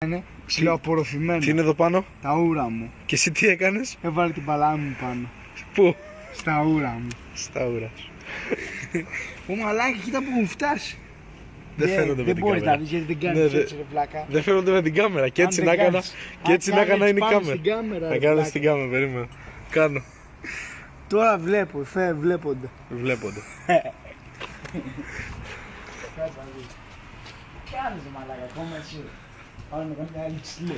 Είναι ψιλοαπορροφημένο. Τι είναι εδώ πάνω? Τα ούρα μου. Και εσύ τι έκανες? Έβαλε την παλάμη μου πάνω. Πού? Στα ούρα μου. Στα ούρα. Ω μαλάκι, κοίτα που μου φτάσει. Δεν φαίνονται με Δεν την μπορείς να κάμερα. δεις γιατί δεν Ναι, κάνεις δε- έτσι ρε πλάκα. Δεν φαίνονται με την κάμερα. Και έτσι Αν να δεν έκανα. κάνεις- Και έτσι αν να έκανα κάνεις είναι η πάνω κάμερα. στην κάμερα, Να ρε κάνω πλάκα. στην κάμερα, περίμενα. Κάνω. Τώρα βλέπω, βλέπονται. Βλέπονται. Κάνεις ρε μαλάκα, ακόμα εσύ. Πάμε να κάνουμε άλλη ψηλή.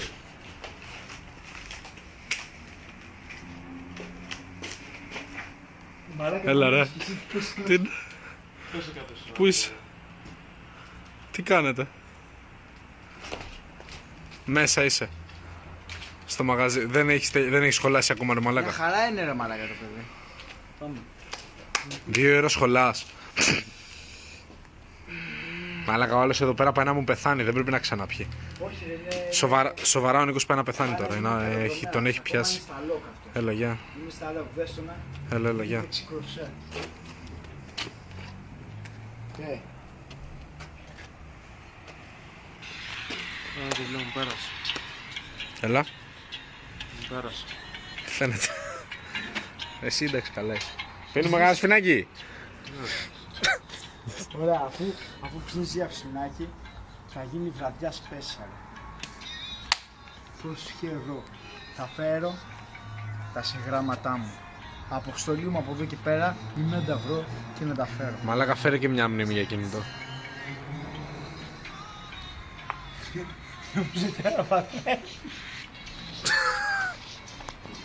Έλα ρε. Τι... Πού είσαι? Τι κάνετε? Μέσα είσαι. Στο μαγαζί. Δεν έχεις σχολάσει ακόμα ρε Μια μαλάκα. χαρά είναι ρε μαλάκα το παιδί. Πάμε. 2 ώρες σχολάς. Μαλάκα ο άλλος εδώ πέρα πάει να μου πεθάνει. Δεν πρέπει να ξαναπιεί. Όχι ρε, είναι... Σοβαρά ο Νίκος πάει να πεθάνει τώρα. Τον έχει πιάσει. Είναι στα λόκ αυτό. Έλα γεια. Είναι στα λόκ, δες το να. Έλα γεια. Έτσι κροσέ. Το βλέπω, μου πέρασε. Έλα. Μου πέρασε. Τι φαίνεται? Εσύ εντάξει καλά είσαι. Πίνουμε κανένα σφινάκι. Ωραία, αφού ψήνεις για ψινάκι, θα γίνει βραδιά special. Πρόσεχε εδώ. Θα φέρω τα συγγράμματά μου. Αποστολή μου από εδώ και πέρα είναι να τα βρω και να τα φέρω. Μαλάκα φέρε και μια μνήμη για κινητό. Νομίζω ότι έγραφα